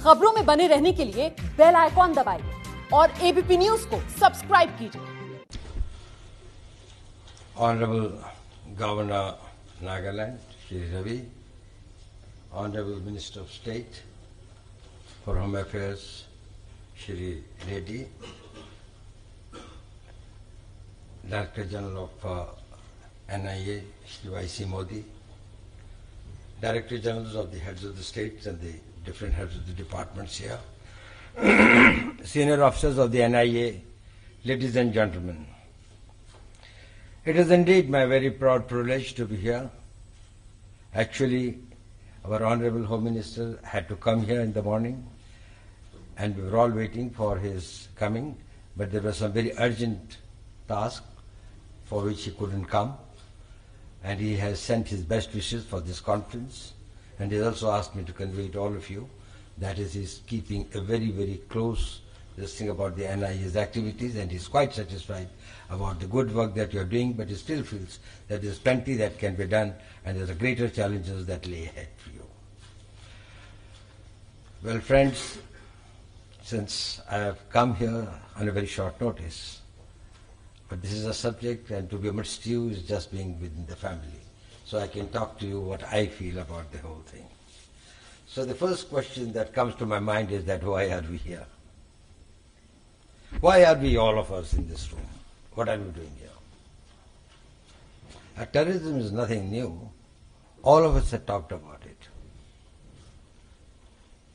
खबरों में बने रहने के लिए बेल आइकॉन दबाइए और एबीपी न्यूज को सब्सक्राइब कीजिए। Honorable Governor Nagaland, Shri Ravi, Honorable Minister of State for Home Affairs, Shri Reddy, Director General of NIA, Shri Y.C. Modi, Director Generals of the heads of the states and the different heads of the departments here, senior officers of the NIA, ladies and gentlemen. It is indeed my very proud privilege to be here. Actually, our Honorable Home Minister had to come here in the morning and we were all waiting for his coming, but there was some very urgent task for which he couldn't come, and he has sent his best wishes for this conference, and he also asked me to convey to all of you that is, he's keeping a very, very close this thing about the NIA's activities, and he's quite satisfied about the good work that you're doing, but he still feels that there's plenty that can be done and there's greater challenges that lay ahead for you. Well, friends, since I have come here on a very short notice, but this is a subject, and to be amidst you is just being within the family. So I can talk to you what I feel about the whole thing. So the first question that comes to my mind is that why are we here? Why are we, all of us, in this room? What are we doing here? Terrorism is nothing new. All of us have talked about it.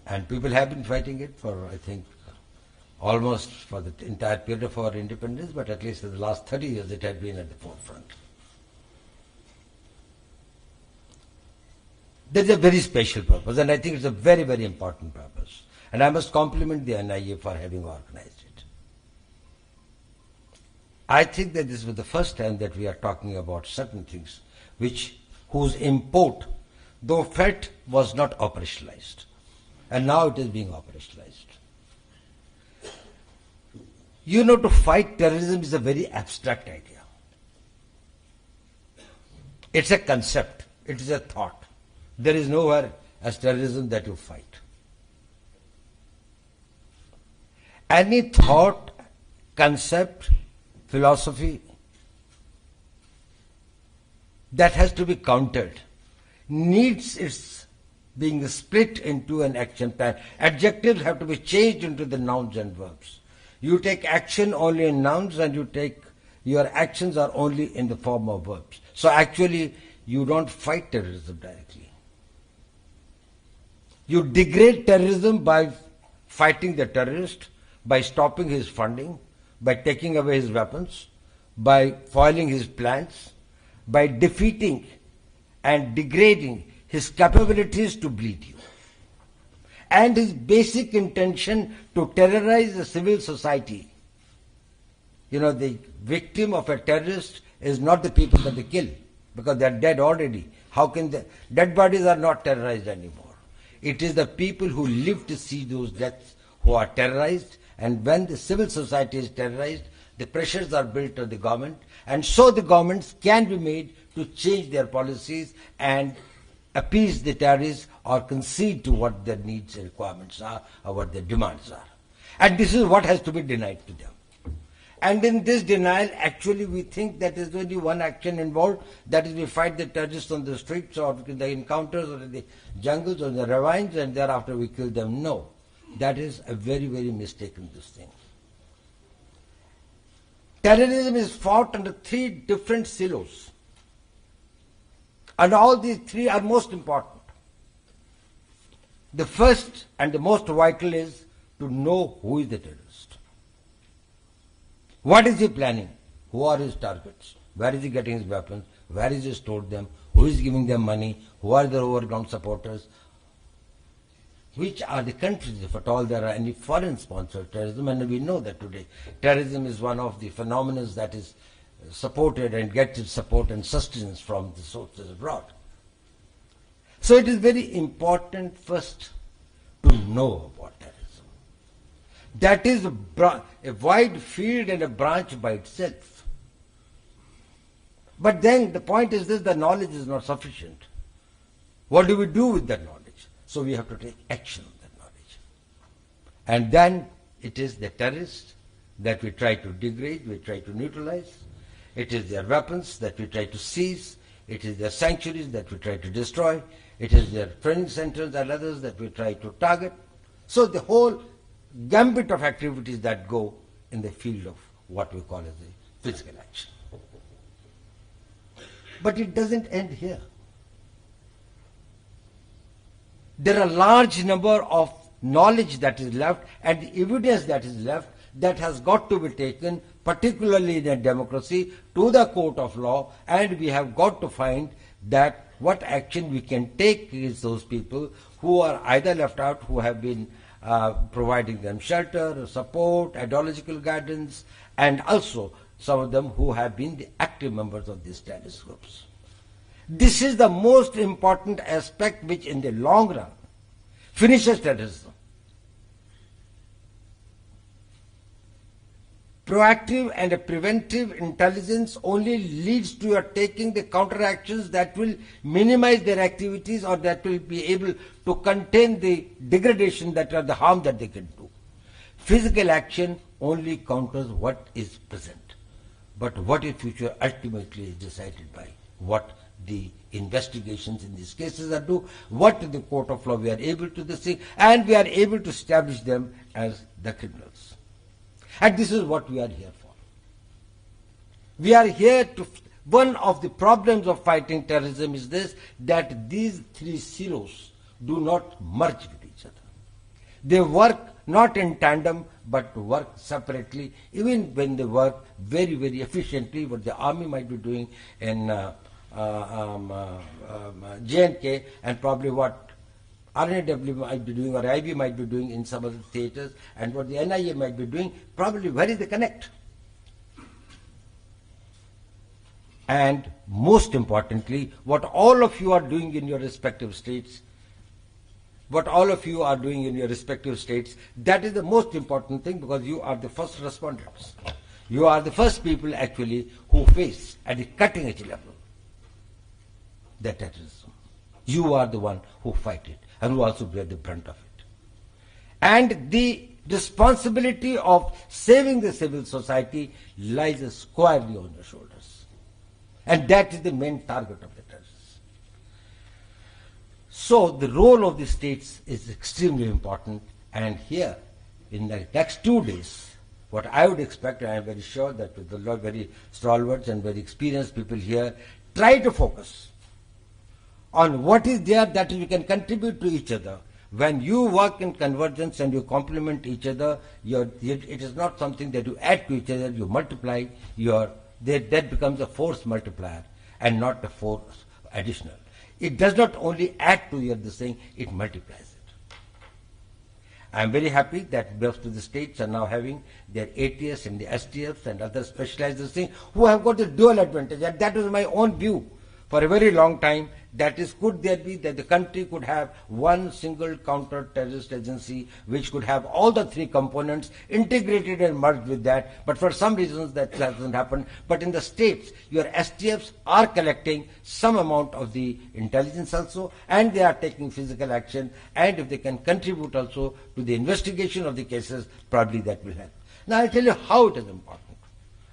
And people have been fighting it for, I think, almost for the entire period of our independence, but at least in the last 30 years it had been at the forefront. There's a very special purpose, and I think it's a very, very important purpose. And I must compliment the NIA for having organized it. I think that this was the first time that we are talking about certain things whose import, though felt, was not operationalized. And now it is being operationalized. You know, to fight terrorism is a very abstract idea. It's a concept. It is a thought. There is nowhere as terrorism that you fight. Any thought, concept, philosophy that has to be countered needs its being split into an action plan. Adjectives have to be changed into the nouns and verbs. You take action only in nouns, and your actions are only in the form of verbs. So actually, you don't fight terrorism directly. You degrade terrorism by fighting the terrorist, by stopping his funding, by taking away his weapons, by foiling his plans, by defeating and degrading his capabilities to bleed you, and his basic intention to terrorize the civil society. You know, the victim of a terrorist is not the people that they kill, because they are dead already. How can the dead bodies are not terrorized anymore? It is the people who live to see those deaths who are terrorized, and when the civil society is terrorized, the pressures are built on the government, and so the governments can be made to change their policies and appease the terrorists or concede to what their needs and requirements are or what their demands are. And this is what has to be denied to them. And in this denial, actually we think that there is only one action involved, that is we fight the terrorists on the streets or in the encounters or in the jungles or in the ravines, and thereafter we kill them. No, that is a very, very mistaken this thing. Terrorism is fought under 3 different silos. And all these 3 are most important. The first and the most vital is to know who is the terrorist. What is he planning? Who are his targets? Where is he getting his weapons? Where is he stored them? Who is giving them money? Who are their overground supporters? Which are the countries, if at all there are any foreign-sponsored terrorism? And we know that today terrorism is one of the phenomena that is supported and gets its support and sustenance from the sources abroad. So it is very important first to know about terrorism. That is a wide field and a branch by itself. But then the point is this, the knowledge is not sufficient. What do we do with that knowledge? So we have to take action on that knowledge. And then it is the terrorists that we try to degrade, we try to neutralize. It is their weapons that we try to seize. It is their sanctuaries that we try to destroy. It is their training centers and others that we try to target. So the whole gambit of activities that go in the field of what we call as a physical action. But it doesn't end here. There are a large number of knowledge that is left and the evidence that is left that has got to be taken, particularly in a democracy, to the court of law, and we have got to find that what action we can take against those people who are either left out, who have been providing them shelter, support, ideological guidance, and also some of them who have been the active members of these terrorist groups. This is the most important aspect which in the long run finishes terrorism. Proactive and a preventive intelligence only leads to your taking the counteractions that will minimize their activities or that will be able to contain the degradation that or the harm that they can do. Physical action only counters what is present. But what is future ultimately is decided by what the investigations in these cases are do, what in the court of law we are able to see, and we are able to establish them as the criminals. And this is what we are here for. We are here to, one of the problems of fighting terrorism is this, that these three silos do not merge with each other. They work not in tandem, but work separately, even when they work very, very efficiently, what the army might be doing in J&K, and probably what RNAW might be doing or IB might be doing in some other theaters, and what the NIA might be doing, probably where is the connect? And most importantly, what all of you are doing in your respective states, that is the most important thing, because you are the first responders. You are the first people actually who face at the cutting edge level the terrorism. You are the one who fight it and who also bear the brunt of it. And the responsibility of saving the civil society lies squarely on your shoulders. And that is the main target of the terrorists. So the role of the states is extremely important, and here in the next 2 days, what I would expect, and I am very sure that with the very stalwarts and very experienced people here, try to focus on what is there that we can contribute to each other. When you work in convergence and you complement each other, it is not something that you add to each other, you multiply, that becomes a force multiplier and not a force additional. It does not only add to this thing, it multiplies it. I am very happy that most of the states are now having their ATS and the STFs and other specialized things who have got the dual advantage, and that was my own view for a very long time. That is, could there be that the country could have one single counter-terrorist agency which could have all the three components integrated and merged with that, but for some reasons that hasn't happened. But in the states, your STFs are collecting some amount of the intelligence also, and they are taking physical action, and if they can contribute also to the investigation of the cases, probably that will help. Now I'll tell you how it is important.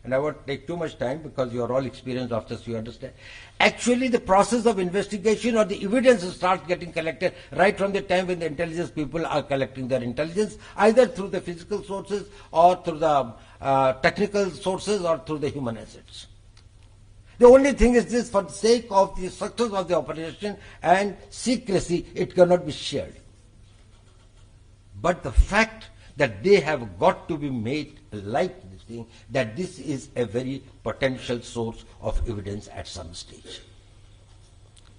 And I won't take too much time because you are all experienced officers, you understand. Actually, the process of investigation or the evidence starts getting collected right from the time when the intelligence people are collecting their intelligence, either through the physical sources or through the technical sources or through the human assets. The only thing is this, for the sake of the success of the operation and secrecy, it cannot be shared. But the fact that they have got to be made like this thing, that this is a very potential source of evidence at some stage.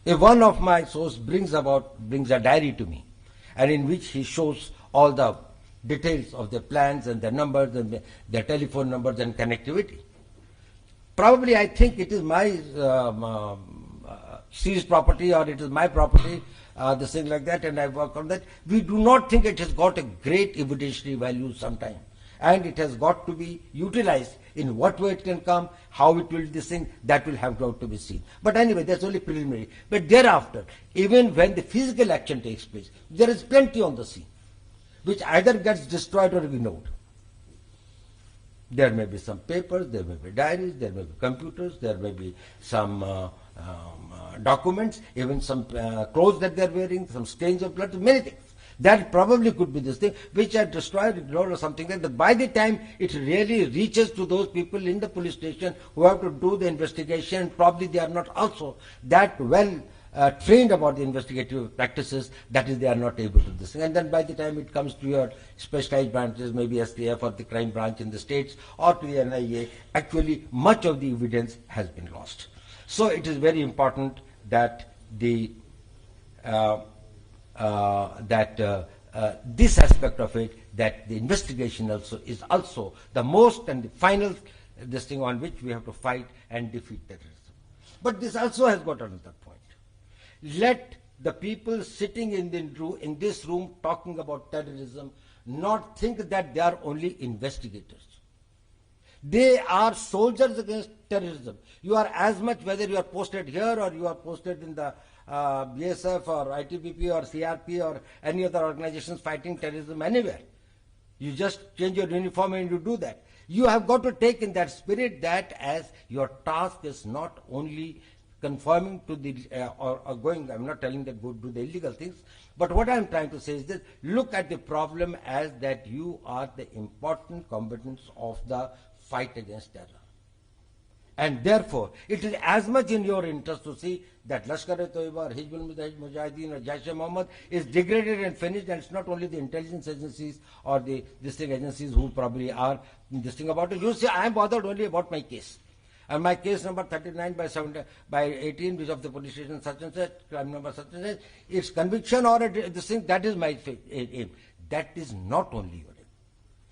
If one of my sources brings a diary to me, and in which he shows all the details of the plans and the numbers and their telephone numbers and connectivity, probably I think it is my seized property or it is my property, this thing like that, and I work on that. We do not think it has got a great evidentiary value sometime, and it has got to be utilized. In what way it can come, how it will this thing, that will have got to be seen. But anyway, that's only preliminary. But thereafter, even when the physical action takes place, there is plenty on the scene. which either gets destroyed or ignored. There may be some papers, there may be diaries, there may be computers, there may be some documents, even some clothes that they're wearing, some stains of blood, many things. That probably could be this thing, which are destroyed, ignored, or something like that. By the time it really reaches to those people in the police station who have to do the investigation, probably they are not also that well trained about the investigative practices, that is, they are not able to do this thing. And then by the time it comes to your specialized branches, maybe STF or the crime branch in the states, or to the NIA, actually much of the evidence has been lost. So it is very important that the this aspect of it, that the investigation also is also the most and the final this thing on which we have to fight and defeat terrorism. But this also has got another point. Let the people sitting in this room talking about terrorism not think that they are only investigators. They are soldiers against terrorism. You are as much, whether you are posted here or you are posted in the BSF or ITBP or CRP or any other organizations fighting terrorism anywhere. You just change your uniform and you do that. You have got to take in that spirit that as your task is not only conforming to the or going, I'm not telling that go do the illegal things, but what I'm trying to say is this: look at the problem as that you are the important combatants of the fight against terror. And therefore, it is as much in your interest to see that Lashkar-e-Toiba or Hizbul Mujahideen or Jaish-e-Mohammed is degraded and finished, and it's not only the intelligence agencies or the district agencies who probably are this thing about it. You see, I am bothered only about my case. And my case number 39 by 18, which of the police station such and such, crime number such and such, its conviction or this thing, that is my aim. That is not only your aim.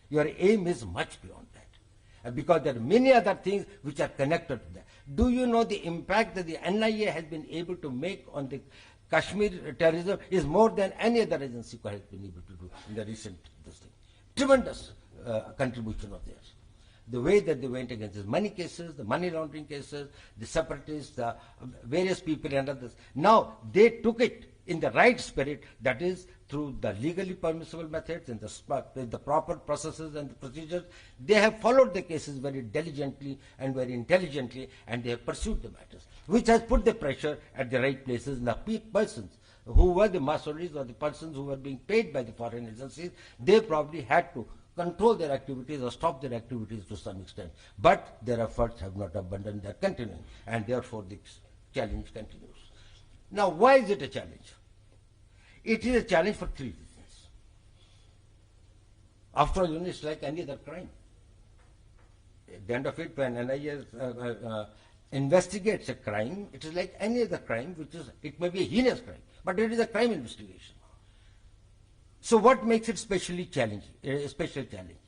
Your aim is much beyond that. Because there are many other things which are connected to that. Do you know the impact that the NIA has been able to make on the Kashmir terrorism is more than any other agency has been able to do in the recent this thing. Tremendous contribution of theirs. The way that they went against the money cases, the money laundering cases, the separatists, the various people and others. Now they took it in the right spirit, that is through the legally permissible methods and the proper processes and the procedures. They have followed the cases very diligently and very intelligently, and they have pursued the matters, which has put the pressure at the right places. And the persons who were the mercenaries or the persons who were being paid by the foreign agencies, they probably had to control their activities or stop their activities to some extent. But their efforts have not abandoned, they are continuing, and therefore the challenge continues. Now, why is it a challenge? It is a challenge for three reasons. After all, it's like any other crime. At the end of it, when NIA investigates a crime, it is like any other crime, which is, it may be a heinous crime, but it is a crime investigation. So what makes it specially challenging, a special challenge?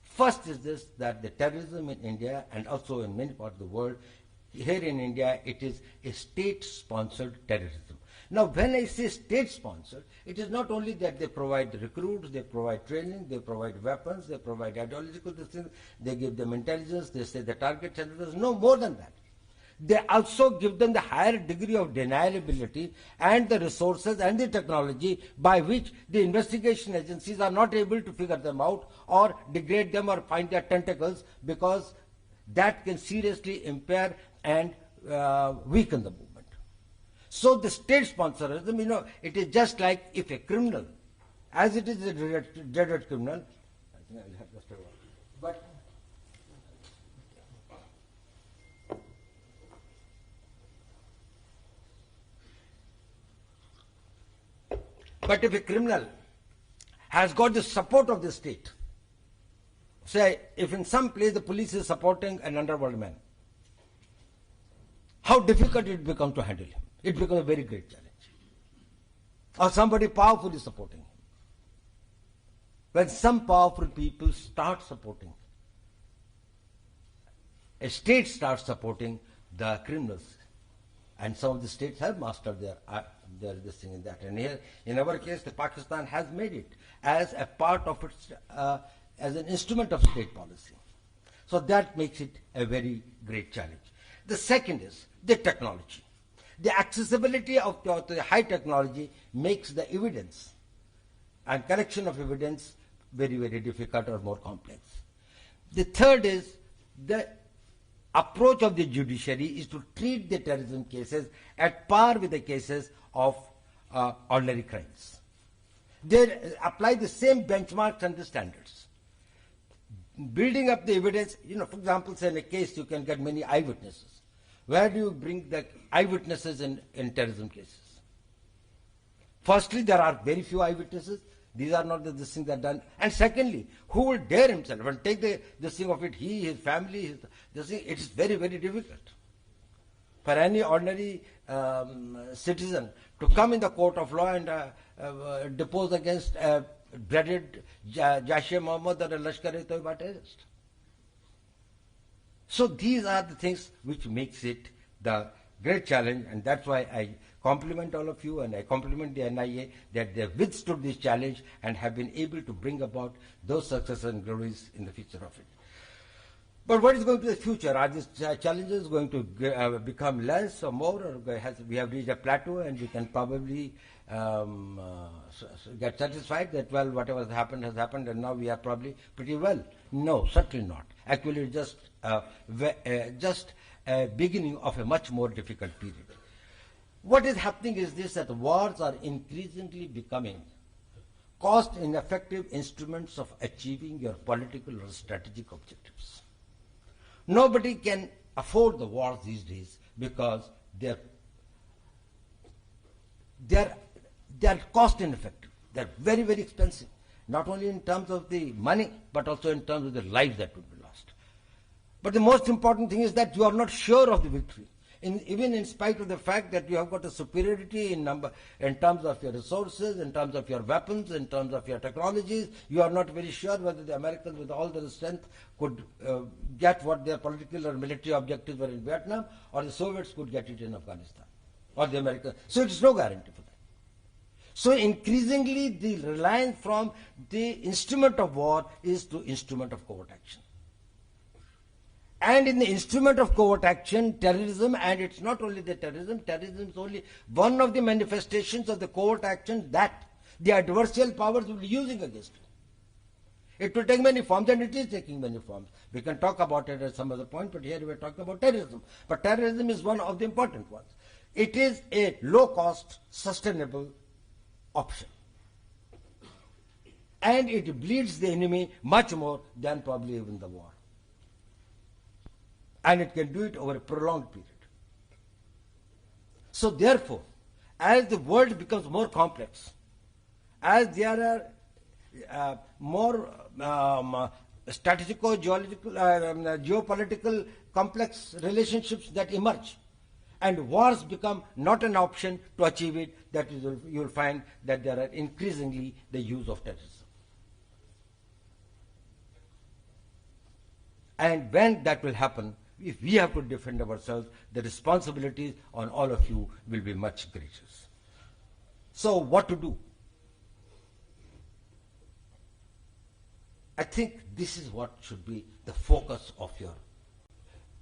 First is this, that the terrorism in India and also in many parts of the world, here in India, it is a state-sponsored terrorism. Now, when I say state-sponsored, it is not only that they provide the recruits, they provide training, they provide weapons, they provide ideological things, they give them intelligence, they say the targets and others. No, more than that. They also give them the higher degree of deniability and the resources and the technology by which the investigation agencies are not able to figure them out or degrade them or find their tentacles, because that can seriously impair and weaken the movement. So the state sponsorism, you know, it is just like if a criminal, as it is a dreaded criminal, I think I'll have just a word. But if a criminal has got the support of the state, say if in some place the police is supporting an underworld man, how difficult it becomes to handle him. It becomes a very great challenge. Or somebody powerful is supporting him. When some powerful people start supporting, a state starts supporting the criminals, and some of the states have mastered their this thing and that. And here, in our case, the Pakistan has made it as a part of its, as an instrument of state policy. So that makes it a very great challenge. The second is the technology. The accessibility of the high technology makes the evidence and collection of evidence very, very difficult or more complex. The third is the approach of the judiciary is to treat the terrorism cases at par with the cases of ordinary crimes. They apply the same benchmarks and the standards. Building up the evidence, for example, say in a case you can get many eyewitnesses. Where do you bring the eyewitnesses in terrorism cases? Firstly, there are very few eyewitnesses. These are not the things that are done. And secondly, who will dare himself and take the thing of it? He, his family, this thing. It is very, very difficult for any ordinary citizen to come in the court of law and depose against a dreaded Jaish-e Mohammed or a Lashkar-e-Toiba terrorist. So these are the things which makes it the great challenge, and that's why I compliment all of you and I compliment the NIA that they have withstood this challenge and have been able to bring about those successes and glories in the future of it. But what is going to be the future? Are these challenges going to become less or more, or we have reached a plateau and we can probably get satisfied that, well, whatever has happened and now we are probably pretty well? No, certainly not. Actually, just a beginning of a much more difficult period. What is happening is this, that wars are increasingly becoming cost-ineffective instruments of achieving your political or strategic objectives. Nobody can afford the wars these days because they're cost-ineffective. They're very, very expensive, not only in terms of the money, but also in terms of the lives that would be lost. But the most important thing is that you are not sure of the victory. Even in spite of the fact that you have got a superiority in terms of your resources, in terms of your weapons, in terms of your technologies, you are not very sure whether the Americans with all their strength could get what their political or military objectives were in Vietnam, or the Soviets could get it in Afghanistan, or the Americans. So it is no guarantee for that. So increasingly the reliance from the instrument of war is to instrument of covert action. And in the instrument of covert action, terrorism, and it's not only the terrorism is only one of the manifestations of the covert action that the adversarial powers will be using against it. It will take many forms, and it is taking many forms. We can talk about it at some other point, but here we are talking about terrorism. But terrorism is one of the important ones. It is a low-cost, sustainable option. And it bleeds the enemy much more than probably even the war. And it can do it over a prolonged period. So therefore, as the world becomes more complex, as there are more geopolitical complex relationships that emerge, and wars become not an option to achieve it, that is, you will find that there are increasingly the use of terrorism. And when that will happen, if we have to defend ourselves, the responsibilities on all of you will be much greater. So what to do? I think this is what should be the focus of your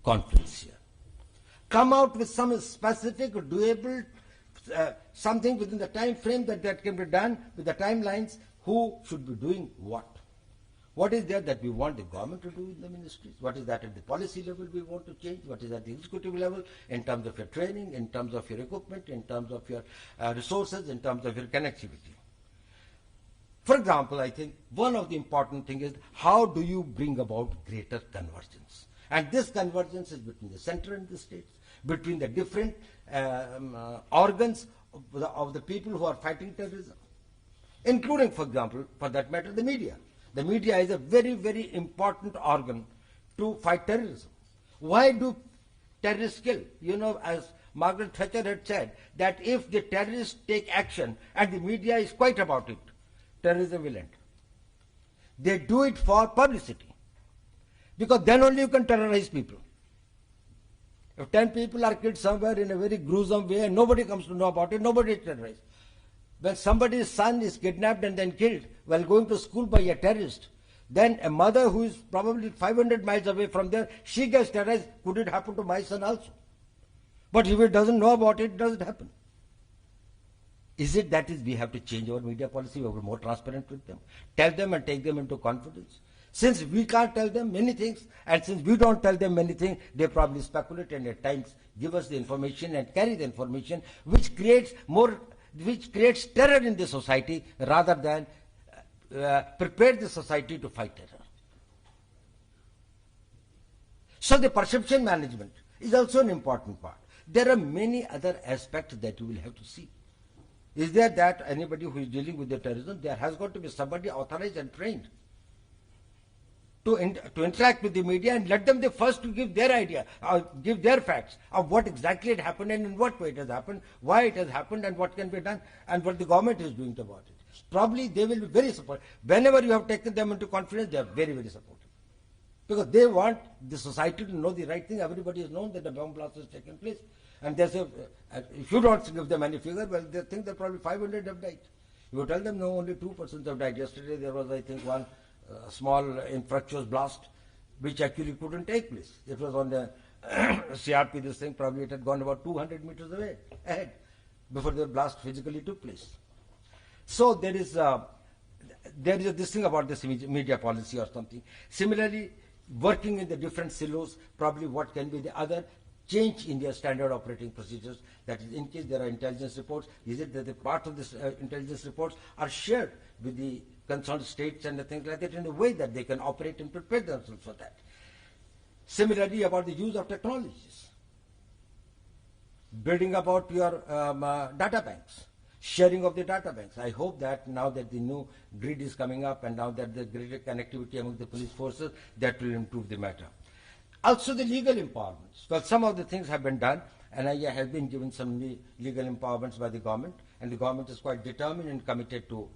conference here. Come out with some specific, doable, something within the time frame that can be done, with the timelines, who should be doing what. What is there that we want the government to do in the ministries? What is that at the policy level we want to change? What is at the executive level in terms of your training, in terms of your equipment, in terms of your resources, in terms of your connectivity? For example, I think one of the important things is how do you bring about greater convergence? And this convergence is between the center and the states, between the different organs of the people who are fighting terrorism, including, for example, for that matter, the media. The media is a very, very important organ to fight terrorism. Why do terrorists kill? You know, as Margaret Thatcher had said, that if the terrorists take action and the media is quiet about it, terrorism will end. They do it for publicity, because then only you can terrorize people. If 10 people are killed somewhere in a very gruesome way and nobody comes to know about it, nobody is terrorized. When somebody's son is kidnapped and then killed while going to school by a terrorist, then a mother who is probably 500 miles away from there, she gets terrorized. Could it happen to my son also? But if it doesn't know about it, it doesn't happen. Is it that is we have to change our media policy, we have to be more transparent with them, tell them and take them into confidence? Since we can't tell them many things, and since we don't tell them many things, they probably speculate and at times give us the information and carry the information, which creates terror in the society rather than prepare the society to fight terror. So the perception management is also an important part. There are many other aspects that you will have to see. Is there that anybody who is dealing with the terrorism, there has got to be somebody authorized and trained to interact with the media and let them the first to give their idea, give their facts of what exactly had happened and in what way it has happened, why it has happened and what can be done and what the government is doing about it. Probably they will be very supportive. Whenever you have taken them into confidence, they are very, very supportive. Because they want the society to know the right thing. Everybody has known that the bomb blast has taken place. And they say, if you don't give them any figure, well, they think that probably 500 have died. You tell them, no, only 2% have died. Yesterday there was, I think, one small infructuous blast, which actually couldn't take place. It was on the CRP, this thing, probably it had gone about 200 meters away, ahead, before the blast physically took place. So there is this thing about this media policy or something. Similarly, working in the different silos, probably what can be the other change in their standard operating procedures. That is, in case there are intelligence reports, is it that the part of this intelligence reports are shared with the concerned states and the things like that in a way that they can operate and prepare themselves for that. Similarly, about the use of technologies, building about your data banks, sharing of the data banks. I hope that now that the new grid is coming up and now that the greater connectivity among the police forces, that will improve the matter. Also the legal empowerments. Well, some of the things have been done, and NIA has been given some legal empowerments by the government, and the government is quite determined and committed to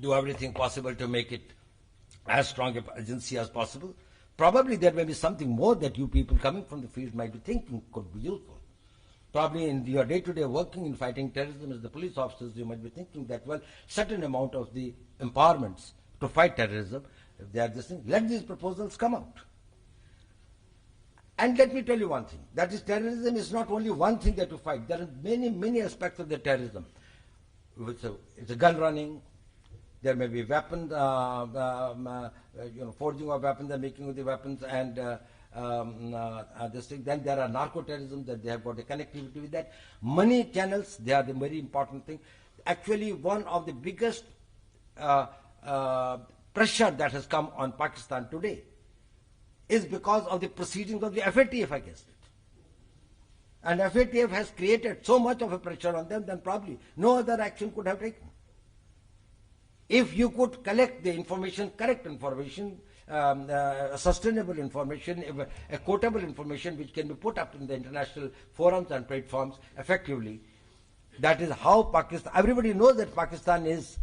do everything possible to make it as strong an agency as possible. Probably there may be something more that you people coming from the field might be thinking could be useful. Probably in your day-to-day working in fighting terrorism as the police officers, you might be thinking that, well, certain amount of the empowerments to fight terrorism, if they are this thing, let these proposals come out. And let me tell you one thing, that is, terrorism is not only one thing that you fight. There are many, many aspects of the terrorism. It's a gun running, there may be weapons, forging of weapons and making of the weapons, and this thing. Then there are narco-terrorism, that they have got a connectivity with that. Money channels, they are the very important thing. Actually, one of the biggest pressure that has come on Pakistan today is because of the proceedings of the FATF against it. And FATF has created so much of a pressure on them that probably no other action could have taken. If you could collect the information, correct information, sustainable information, a quotable information which can be put up in the international forums and platforms effectively, that is how Pakistan, everybody knows that Pakistan is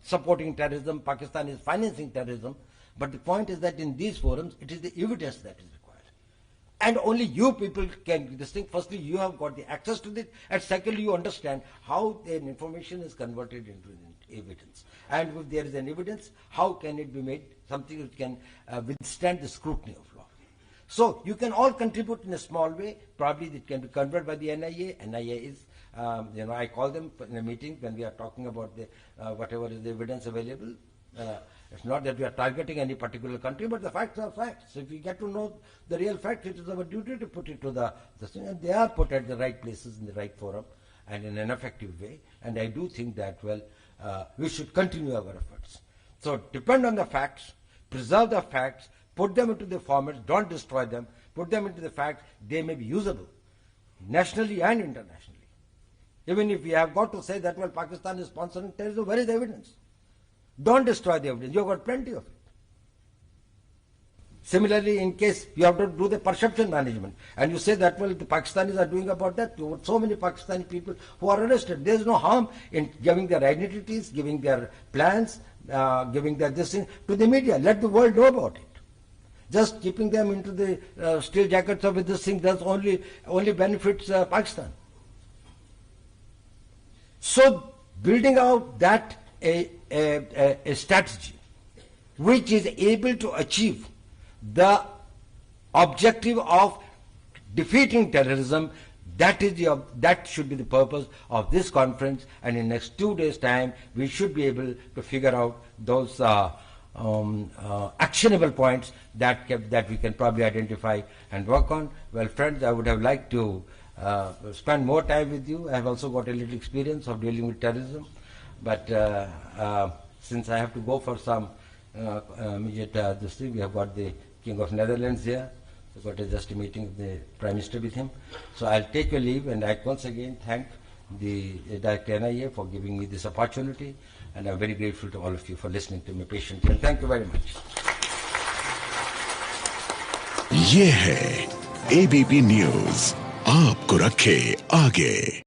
supporting terrorism, Pakistan is financing terrorism, but the point is that in these forums, it is the evidence that is required. And only you people can distinct. Firstly, you have got the access to this, and secondly, you understand how the information is converted into evidence. And if there is an evidence, how can it be made something that can withstand the scrutiny of law? So you can all contribute in a small way. Probably it can be converted by the NIA. NIA is, I call them in a meeting when we are talking about the whatever is the evidence available. It's not that we are targeting any particular country, but the facts are facts. If we get to know the real facts, it is our duty to put it to the thing, and they are put at the right places in the right forum and in an effective way. And I do think that, well, we should continue our efforts. So depend on the facts, preserve the facts, put them into the formats, don't destroy them, put them into the facts. They may be usable nationally and internationally. Even if we have got to say that, well, Pakistan is sponsoring terrorism, where is the evidence? Don't destroy the evidence. You've got plenty of it. Similarly, in case you have to do the perception management, and you say that, well, the Pakistanis are doing about that, so many Pakistani people who are arrested. There is no harm in giving their identities, giving their plans, giving their this thing to the media. Let the world know about it. Just keeping them into the steel jackets of this thing does only benefits Pakistan. So building out that a strategy which is able to achieve the objective of defeating terrorism That should be the purpose of this conference, and in next 2 days' time, we should be able to figure out those actionable points that we can probably identify and work on. Well, friends, I would have liked to spend more time with you. I have also got a little experience of dealing with terrorism, but since I have to go for some immediate this thing, we have got the King of Netherlands here. We've got just a meeting with the Prime Minister with him. So I'll take your leave, and I once again thank the Director NIA for giving me this opportunity, and I'm very grateful to all of you for listening to me patiently. And thank you very much. ये है ABP news, आपको रखे आगे।